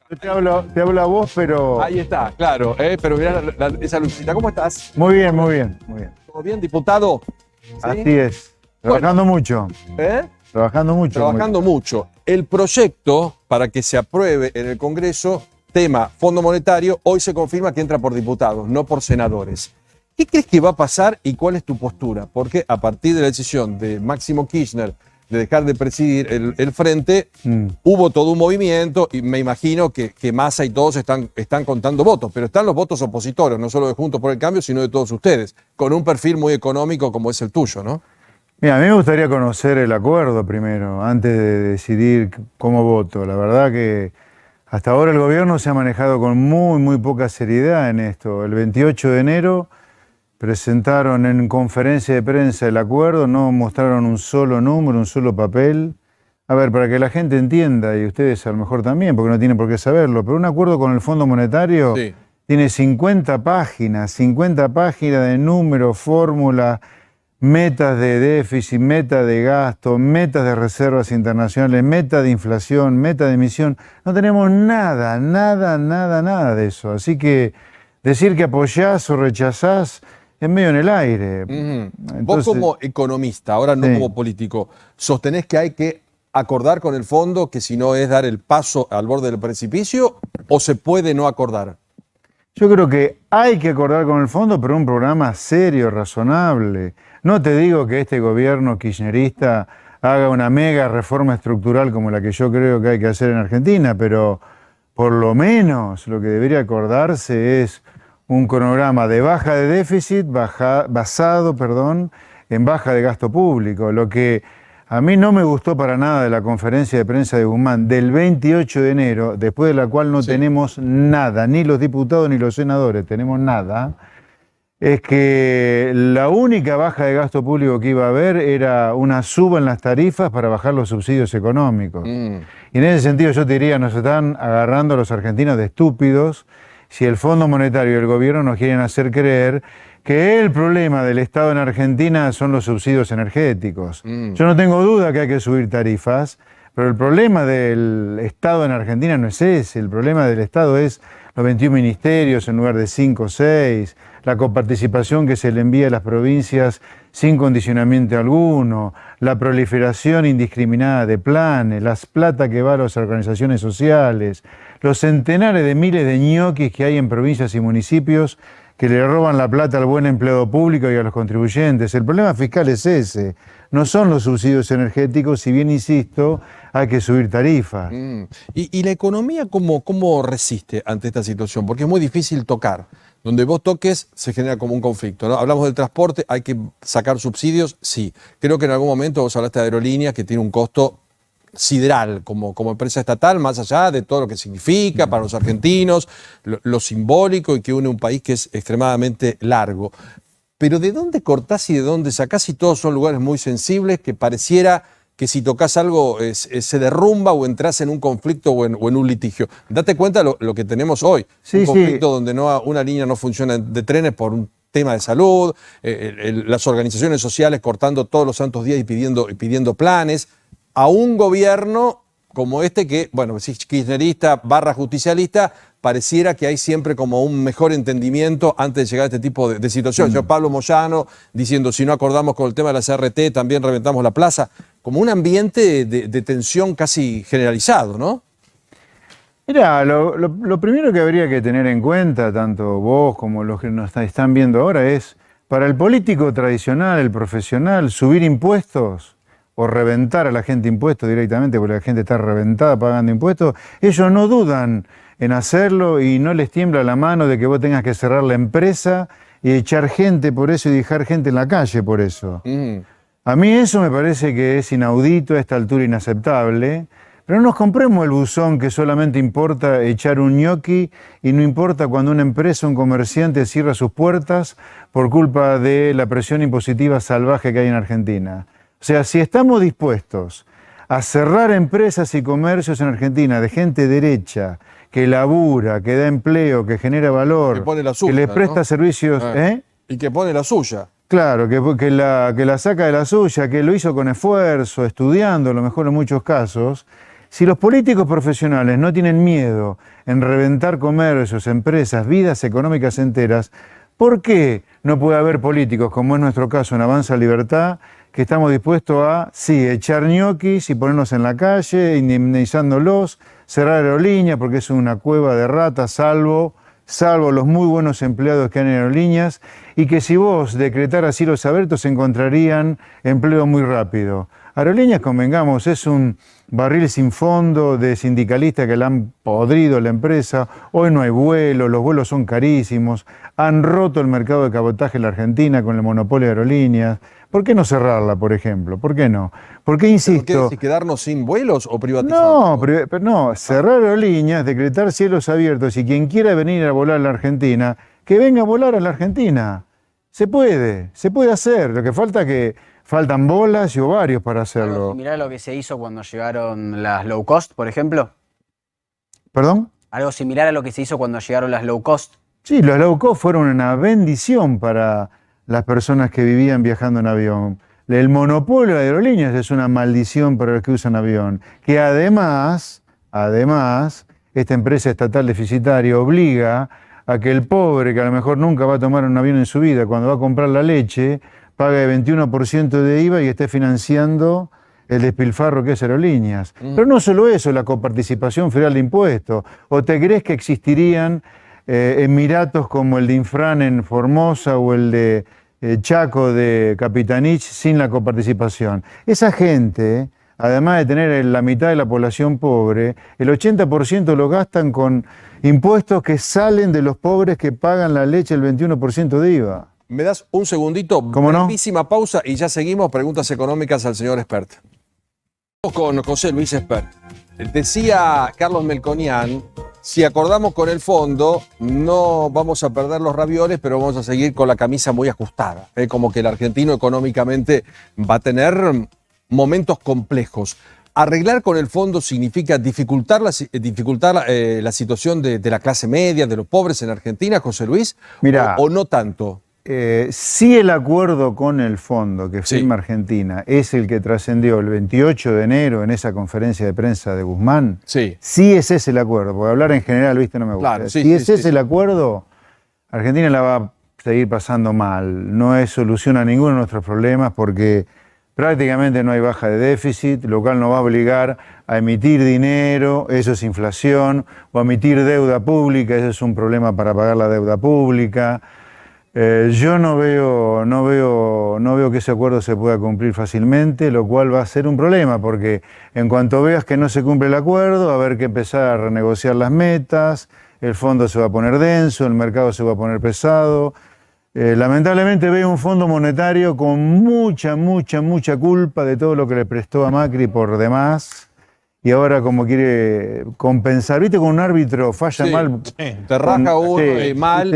Yo te hablo a vos, pero... Ahí está, claro, pero mirá esa lucecita. ¿Cómo estás? Muy bien, muy bien, muy bien. ¿Todo bien, diputado? ¿Sí? Así es. Trabajando mucho. ¿Eh? Trabajando mucho. Trabajando mucho. El proyecto para que se apruebe en el Congreso, tema Fondo Monetario, hoy se confirma que entra por diputados, no por senadores. ¿Qué crees que va a pasar y cuál es tu postura? Porque a partir de la decisión de Máximo Kirchner de dejar de presidir el frente, hubo todo un movimiento y me imagino que Massa y todos están contando votos, pero están los votos opositores, no solo de Juntos por el Cambio, sino de todos ustedes, con un perfil muy económico como es el tuyo, ¿no? Mira, a mí me gustaría conocer el acuerdo primero, antes de decidir cómo voto. La verdad que hasta ahora el gobierno se ha manejado con muy poca seriedad en esto. El 28 de enero presentaron en conferencia de prensa el acuerdo, no mostraron un solo número, un solo papel. A ver, para que la gente entienda, y ustedes a lo mejor también, porque no tienen por qué saberlo, pero un acuerdo con el Fondo Monetario tiene 50 páginas de números, fórmulas, metas de déficit, metas de gasto, metas de reservas internacionales, metas de inflación, metas de emisión. No tenemos nada de eso. Así que decir que apoyás o rechazás es medio en el aire. Entonces, vos como economista, ahora no como político, ¿sostenés que hay que acordar con el fondo, que si no es dar el paso al borde del precipicio, o se puede no acordar? Yo creo que hay que acordar con el fondo, pero un programa serio, razonable. No te digo que este gobierno kirchnerista haga una mega reforma estructural como la que yo creo que hay que hacer en Argentina, pero por lo menos lo que debería acordarse es un cronograma de baja de déficit basado en baja de gasto público. Lo que a mí no me gustó para nada de la conferencia de prensa de Guzmán del 28 de enero, después de la cual no tenemos nada, ni los diputados ni los senadores tenemos nada, es que la única baja de gasto público que iba a haber era una suba en las tarifas para bajar los subsidios económicos. Y en ese sentido yo te diría, nos están agarrando a los argentinos de estúpidos si el Fondo Monetario y el gobierno nos quieren hacer creer que el problema del Estado en Argentina son los subsidios energéticos. Yo no tengo duda que hay que subir tarifas, pero el problema del Estado en Argentina no es ese. El problema del Estado es los 21 ministerios en lugar de 5 o 6, la coparticipación que se le envía a las provincias sin condicionamiento alguno, la proliferación indiscriminada de planes, las plata que va a las organizaciones sociales, los centenares de miles de ñoquis que hay en provincias y municipios que le roban la plata al buen empleado público y a los contribuyentes. El problema fiscal es ese, no son los subsidios energéticos, si bien insisto, hay que subir tarifas. ¿Y la economía cómo resiste ante esta situación? Porque es muy difícil tocar. Donde vos toques se genera como un conflicto, ¿no? Hablamos del transporte, hay que sacar subsidios, sí. Creo que en algún momento vos hablaste de aerolíneas que tiene un costo sideral como empresa estatal, más allá de todo lo que significa para los argentinos, lo simbólico y que une un país que es extremadamente largo. Pero ¿de dónde cortás y de dónde sacás? Si todos son lugares muy sensibles que pareciera que si tocas algo se derrumba o entras en un conflicto o en un litigio. Date cuenta lo que tenemos hoy. Un conflicto donde una línea no funciona de trenes por un tema de salud, las organizaciones sociales cortando todos los santos días y pidiendo planes, a un gobierno como este que, bueno, si es kirchnerista / justicialista, pareciera que hay siempre como un mejor entendimiento antes de llegar a este tipo de situaciones. Yo, Pablo Moyano, diciendo, si no acordamos con el tema de la CRT, también reventamos la plaza. Como un ambiente de tensión casi generalizado, ¿no? Mira, lo primero que habría que tener en cuenta, tanto vos como los que nos están viendo ahora, es, para el político tradicional, el profesional, subir impuestos o reventar a la gente impuestos directamente, porque la gente está reventada pagando impuestos, ellos no dudan en hacerlo y no les tiembla la mano de que vos tengas que cerrar la empresa y echar gente por eso y dejar gente en la calle por eso. A mí eso me parece que es inaudito, a esta altura inaceptable, pero no nos compremos el buzón que solamente importa echar un ñoqui y no importa cuando una empresa, un comerciante cierra sus puertas por culpa de la presión impositiva salvaje que hay en Argentina. O sea, si estamos dispuestos a cerrar empresas y comercios en Argentina de gente derecha, que labura, que da empleo, que genera valor, que les presta servicios... Y que pone la suya. Claro, que la saca de la suya, que lo hizo con esfuerzo, estudiando, a lo mejor en muchos casos. Si los políticos profesionales no tienen miedo en reventar comercios, empresas, vidas económicas enteras, ¿por qué no puede haber políticos, como es nuestro caso en Avanza Libertad, que estamos dispuestos a, sí, echar ñoquis y ponernos en la calle, indemnizándolos, cerrar aerolíneas porque es una cueva de ratas, salvo los muy buenos empleados que hay en aerolíneas, y que si vos decretaras cielos abiertos se encontrarían empleo muy rápido? Aerolíneas, convengamos, es un barril sin fondo de sindicalistas que le han podrido la empresa. Hoy no hay vuelos, los vuelos son carísimos, han roto el mercado de cabotaje en la Argentina con el monopolio de aerolíneas. ¿Por qué no cerrarla, por ejemplo? ¿Por qué no? ¿Por qué insisto? ¿Qué decís, quedarnos sin vuelos o privatizar? No, cerrar aerolíneas, decretar cielos abiertos y quien quiera venir a volar a la Argentina, que venga a volar a la Argentina. Se puede hacer. Lo que falta es que faltan bolas y ovarios para hacerlo. Algo similar a lo que se hizo cuando llegaron las low cost, por ejemplo. ¿Perdón? Algo similar a lo que se hizo cuando llegaron las low cost. Sí, los low cost fueron una bendición para las personas que vivían viajando en avión. El monopolio de aerolíneas es una maldición para los que usan avión, que además, esta empresa estatal deficitaria obliga a que el pobre, que a lo mejor nunca va a tomar un avión en su vida, cuando va a comprar la leche, pague 21% de IVA y esté financiando el despilfarro que es aerolíneas. Pero no solo eso, la coparticipación federal de impuestos. ¿O te crees que existirían emiratos como el de Infran en Formosa o el de Chaco de Capitanich sin la coparticipación? Esa gente, además de tener la mitad de la población pobre, el 80% lo gastan con impuestos que salen de los pobres que pagan la leche el 21% de IVA. ¿Me das un segundito? ¿Cómo no? Brevísima pausa y ya seguimos. Preguntas económicas al señor Espert. Con José Luis Espert. Decía Carlos Melconian, si acordamos con el fondo, no vamos a perder los ravioles, pero vamos a seguir con la camisa muy ajustada. Como que el argentino económicamente va a tener momentos complejos. ¿Arreglar con el fondo significa dificultar la situación de la clase media, de los pobres en Argentina, José Luis? Mirá, ¿O no tanto? Si el acuerdo con el fondo que firma Argentina es el que trascendió el 28 de enero en esa conferencia de prensa de Guzmán, sí ese es el acuerdo, porque hablar en general, viste, no me gusta. Claro, si ese es el acuerdo, Argentina la va a seguir pasando mal. No es solución a ninguno de nuestros problemas porque prácticamente no hay baja de déficit, lo cual nos va a obligar a emitir dinero, eso es inflación, o a emitir deuda pública, eso es un problema para pagar la deuda pública. Yo no veo que ese acuerdo se pueda cumplir fácilmente, lo cual va a ser un problema, porque en cuanto veas que no se cumple el acuerdo, va a haber que empezar a renegociar las metas, el fondo se va a poner denso, el mercado se va a poner pesado. Lamentablemente veo un fondo monetario con mucha culpa de todo lo que le prestó a Macri por demás. Y ahora como quiere compensar, viste, con un árbitro falla mal. Te raja uno mal.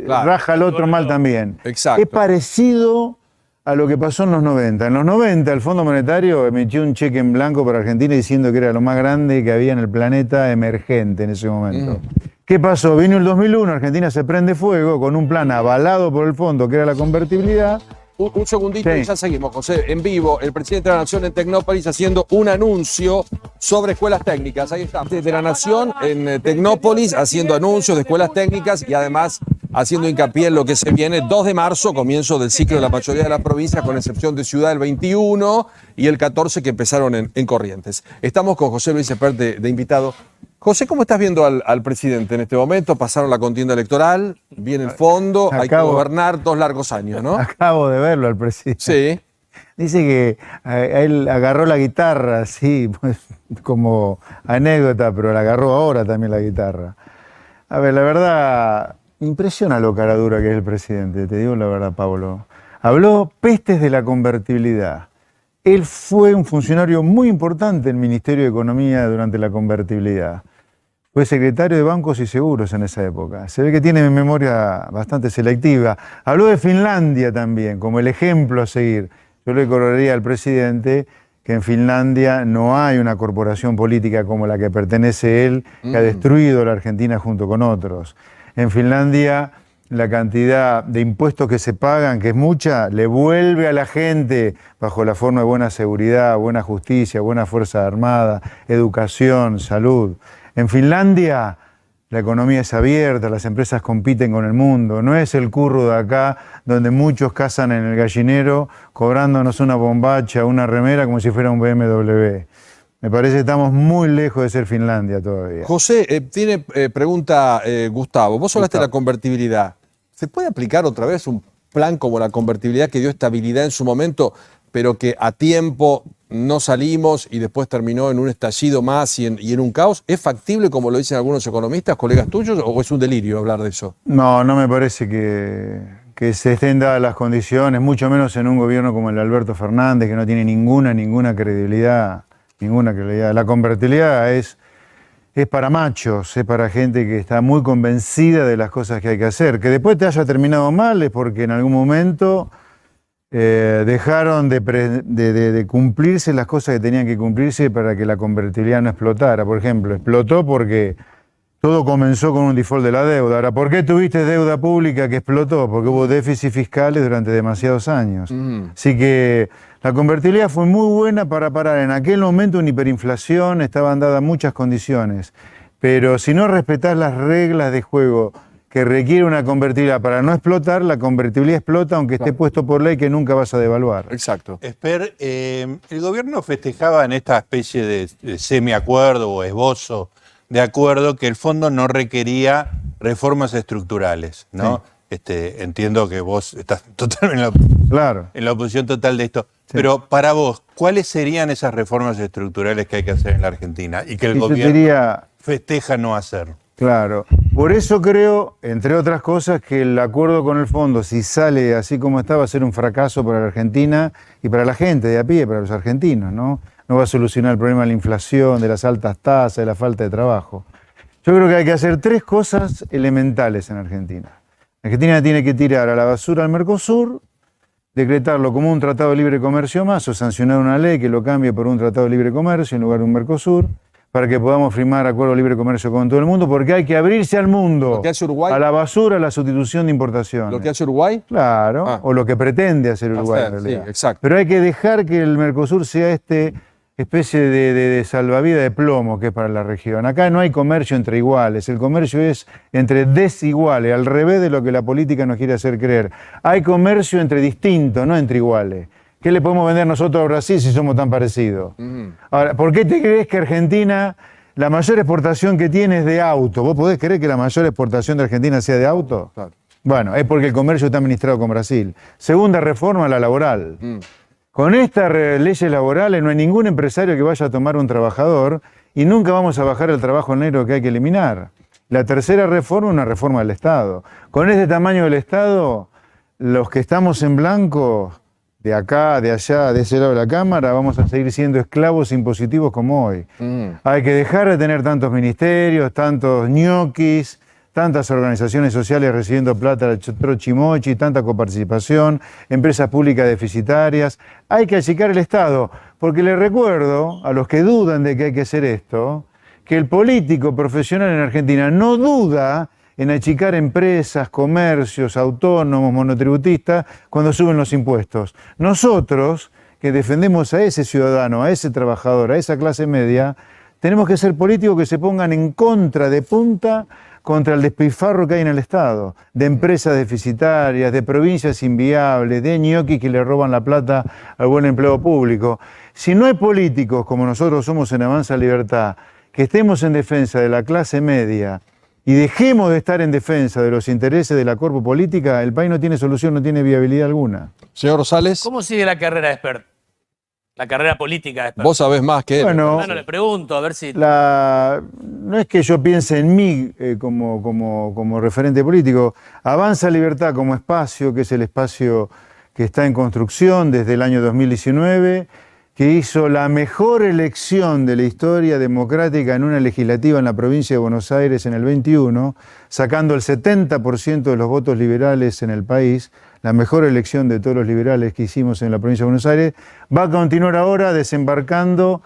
Claro. Raja al otro mal también. Exacto. Es parecido a lo que pasó en los 90. En los 90 el Fondo Monetario emitió un cheque en blanco para Argentina diciendo que era lo más grande que había en el planeta emergente en ese momento. ¿Qué pasó? Vino el 2001, Argentina se prende fuego con un plan avalado por el fondo que era la convertibilidad. Un segundito y ya seguimos, José. En vivo, el presidente de la Nación en Tecnópolis haciendo un anuncio sobre escuelas técnicas. Ahí está. De la Nación en Tecnópolis haciendo anuncios de escuelas técnicas y además haciendo hincapié en lo que se viene. 2 de marzo, comienzo del ciclo de la mayoría de las provincias, con excepción de Ciudad el 21 y el 14 que empezaron en Corrientes. Estamos con José Luis Espert de invitado. José, ¿cómo estás viendo al presidente en este momento? Pasaron la contienda electoral, viene el fondo, hay que gobernar 2 largos años, ¿no? Acabo de verlo al presidente. Sí. Dice que él agarró la guitarra, sí, pues, como anécdota, pero la agarró ahora también la guitarra. A ver, la verdad, impresiona lo cara dura que es el presidente, te digo la verdad, Pablo. Habló pestes de la convertibilidad. Él fue un funcionario muy importante en el Ministerio de Economía durante la convertibilidad. Fue secretario de Bancos y Seguros en esa época. Se ve que tiene memoria bastante selectiva. Habló de Finlandia también, como el ejemplo a seguir. Yo le recordaría al presidente que en Finlandia no hay una corporación política como la que pertenece él, que ha destruido la Argentina junto con otros. En Finlandia la cantidad de impuestos que se pagan, que es mucha, le vuelve a la gente bajo la forma de buena seguridad, buena justicia, buena fuerza armada, educación, salud. En Finlandia la economía es abierta, las empresas compiten con el mundo, no es el curro de acá donde muchos cazan en el gallinero cobrándonos una bombacha, una remera como si fuera un BMW. Me parece que estamos muy lejos de ser Finlandia todavía. José, tiene pregunta Gustavo. Vos hablaste de la convertibilidad. ¿Se puede aplicar otra vez un plan como la convertibilidad que dio estabilidad en su momento, pero que a tiempo no salimos y después terminó en un estallido más y en un caos? ¿Es factible, como lo dicen algunos economistas, colegas tuyos, o es un delirio hablar de eso? No, no me parece que se estén dadas las condiciones, mucho menos en un gobierno como el de Alberto Fernández, que no tiene ninguna credibilidad. La convertibilidad es para machos, es para gente que está muy convencida de las cosas que hay que hacer. Que después te haya terminado mal es porque en algún momento dejaron de cumplirse las cosas que tenían que cumplirse para que la convertibilidad no explotara. Por ejemplo, explotó porque todo comenzó con un default de la deuda. Ahora, ¿por qué tuviste deuda pública que explotó? Porque hubo déficits fiscales durante demasiados años. Así que la convertibilidad fue muy buena para parar en aquel momento una hiperinflación, estaban dadas muchas condiciones. Pero si no respetás las reglas de juego que requiere una convertibilidad para no explotar, la convertibilidad explota aunque esté puesto por ley que nunca vas a devaluar. Exacto. Esper, el gobierno festejaba en esta especie de semiacuerdo o esbozo de acuerdo que el fondo no requería reformas estructurales, ¿no? Sí. Entiendo que vos estás totalmente en la oposición total de esto. Sí. Pero para vos, ¿cuáles serían esas reformas estructurales que hay que hacer en la Argentina y que el gobierno festeja no hacer? Claro. Por eso creo, entre otras cosas, que el acuerdo con el fondo, si sale así como está, va a ser un fracaso para la Argentina y para la gente de a pie, para los argentinos, ¿no? No va a solucionar el problema de la inflación, de las altas tasas, de la falta de trabajo. Yo creo que hay que hacer tres cosas elementales en Argentina. Argentina tiene que tirar a la basura al Mercosur, decretarlo como un tratado de libre comercio más o sancionar una ley que lo cambie por un tratado de libre comercio en lugar de un Mercosur, para que podamos firmar acuerdos de libre comercio con todo el mundo, porque hay que abrirse al mundo. ¿Lo que hace Uruguay? A la basura, a la sustitución de importaciones. ¿Lo que hace Uruguay? Claro, o lo que pretende hacer Uruguay en realidad. Sí, exacto. Pero hay que dejar que el Mercosur sea especie de salvavidas de plomo que es para la región. Acá no hay comercio entre iguales, el comercio es entre desiguales, al revés de lo que la política nos quiere hacer creer. Hay comercio entre distintos, no entre iguales. ¿Qué le podemos vender nosotros a Brasil si somos tan parecidos? Ahora, ¿por qué te crees que Argentina, la mayor exportación que tiene es de auto? ¿Vos podés creer que la mayor exportación de Argentina sea de auto? Claro. Bueno, es porque el comercio está administrado con Brasil. Segunda reforma, la laboral. Con estas leyes laborales no hay ningún empresario que vaya a tomar un trabajador y nunca vamos a bajar el trabajo negro que hay que eliminar. La tercera reforma, una reforma del Estado. Con este tamaño del Estado, los que estamos en blanco, de acá, de allá, de ese lado de la Cámara, vamos a seguir siendo esclavos impositivos como hoy. Hay que dejar de tener tantos ministerios, tantos ñoquis, tantas organizaciones sociales recibiendo plata al trochimochi, tanta coparticipación, empresas públicas deficitarias. Hay que achicar el Estado, porque les recuerdo a los que dudan de que hay que hacer esto, que el político profesional en Argentina no duda en achicar empresas, comercios, autónomos, monotributistas, cuando suben los impuestos. Nosotros, que defendemos a ese ciudadano, a ese trabajador, a esa clase media, tenemos que ser políticos que se pongan en contra, de punta, contra el despilfarro que hay en el Estado, de empresas deficitarias, de provincias inviables, de ñoquis que le roban la plata al buen empleo público. Si no hay políticos, como nosotros somos en Avanza Libertad, que estemos en defensa de la clase media, y dejemos de estar en defensa de los intereses de la corpo política, el país no tiene solución, no tiene viabilidad alguna. Señor Rosales. ¿Cómo sigue la carrera de Espert? La carrera política de Espert. Vos sabés más que él. Bueno, le pregunto, a ver si... No es que yo piense en mí como referente político. Avanza Libertad como espacio, que es el espacio que está en construcción desde el año 2019, que hizo la mejor elección de la historia democrática en una legislativa en la provincia de Buenos Aires en el 21, sacando el 70% de los votos liberales en el país, la mejor elección de todos los liberales que hicimos en la provincia de Buenos Aires, va a continuar ahora desembarcando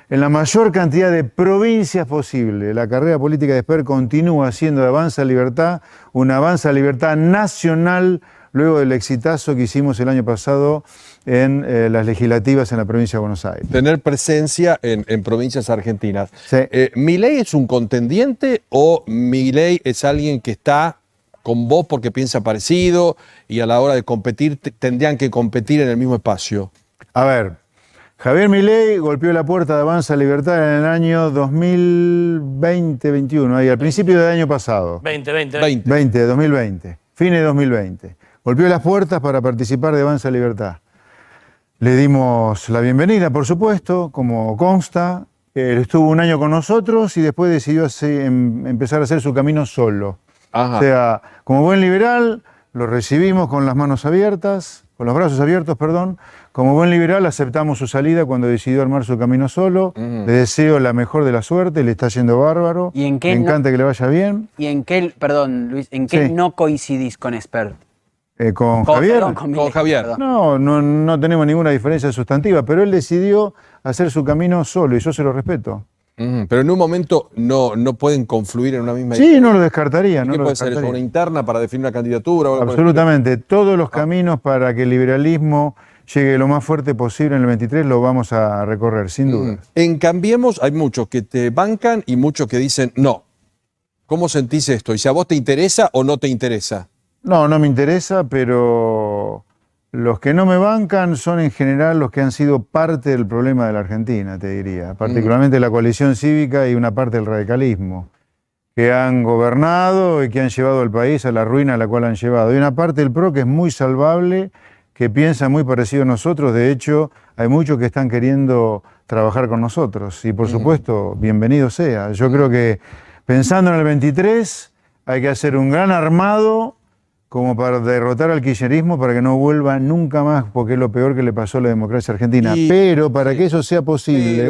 en la mayor cantidad de provincias posible. La carrera política de Esper continúa siendo de Avanza Libertad, una Avanza Libertad nacional, luego del exitazo que hicimos el año pasado en las legislativas en la provincia de Buenos Aires. Tener presencia en provincias argentinas. Sí. ¿Milei es un contendiente o Milei es alguien que está con vos porque piensa parecido y a la hora de competir tendrían que competir en el mismo espacio? A ver, Javier Milei golpeó la puerta de Avanza Libertad en el año 2020-21, ahí al principio del año pasado. 2020, fines de 2020. Golpeó las puertas para participar de Avanza Libertad. Le dimos la bienvenida, por supuesto, como consta. Él estuvo un año con nosotros y después decidió empezar a hacer su camino solo. Ajá. O sea, como buen liberal, lo recibimos con las manos abiertas, con los brazos abiertos, perdón. Como buen liberal, aceptamos su salida cuando decidió armar su camino solo. Le deseo la mejor de la suerte, le está yendo bárbaro. ¿Y en qué Me encanta que le vaya bien. ¿Y en qué, perdón, Luis, en qué Sí. no coincidís con Esper? ¿Con Javier? Perdón, con Milei, Javier. perdón. No tenemos ninguna diferencia sustantiva, pero él decidió hacer su camino solo y yo se lo respeto. Pero en un momento no pueden confluir en una misma Sí, no lo descartaría. ¿Qué No lo puede ser eso? ¿Una descartaría. interna para definir una candidatura? o algo por el Absolutamente. Todos los caminos para que el liberalismo llegue lo más fuerte posible en el 23 lo vamos a recorrer, sin duda. estilo? En Cambiemos hay muchos que te bancan y muchos que dicen no. ¿Cómo sentís esto? ¿Y si a vos te interesa o no te interesa? No me interesa, pero los que no me bancan son en general los que han sido parte del problema de la Argentina, te diría. Particularmente la coalición cívica y una parte del radicalismo, que han gobernado y que han llevado al país a la ruina a la cual han llevado. Y una parte del PRO que es muy salvable, que piensa muy parecido a nosotros. De hecho, hay muchos que están queriendo trabajar con nosotros. Y por supuesto, bienvenido sea. Yo creo que pensando en el 23, hay que hacer un gran armado como para derrotar al kirchnerismo para que no vuelva nunca más, porque es lo peor que le pasó a la democracia argentina. Pero para que eso sea posible,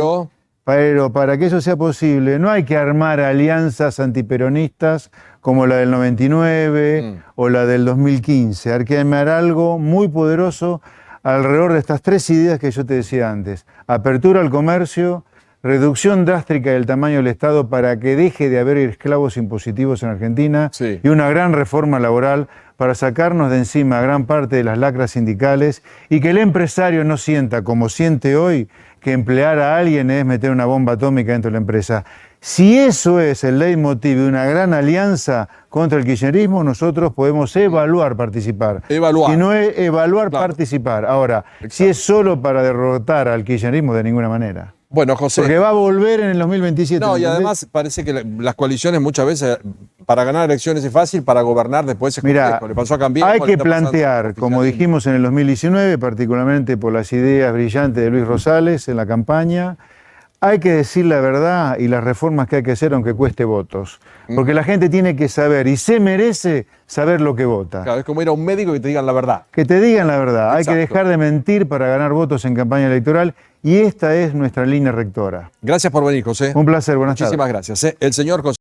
pero para que eso sea posible, no hay que armar alianzas antiperonistas como la del 99 o la del 2015. Hay que armar algo muy poderoso alrededor de estas tres ideas que yo te decía antes. Apertura al comercio, reducción drástica del tamaño del Estado para que deje de haber esclavos impositivos en Argentina y una gran reforma laboral para sacarnos de encima gran parte de las lacras sindicales y que el empresario no sienta, como siente hoy, que emplear a alguien es meter una bomba atómica dentro de la empresa. Si eso es el leitmotiv de una gran alianza contra el kirchnerismo, nosotros podemos evaluar participar. Evaluar. Si no es evaluar, participar. Ahora, si es solo para derrotar al kirchnerismo, de ninguna manera. Bueno, José. Porque va a volver en el 2027. No, y además parece que las coaliciones muchas veces, para ganar elecciones es fácil, para gobernar después es complejo. Le pasó a Cambiemos. Hay que plantear, como dijimos en el 2019, particularmente por las ideas brillantes de Luis Rosales en la campaña, hay que decir la verdad y las reformas que hay que hacer aunque cueste votos. Porque la gente tiene que saber y se merece saber lo que vota. Claro, es como ir a un médico y que te digan la verdad. Que te digan la verdad. Exacto. Hay que dejar de mentir para ganar votos en campaña electoral y esta es nuestra línea rectora. Gracias por venir, José. Un placer, buenas tardes. Muchísimas gracias. El señor José.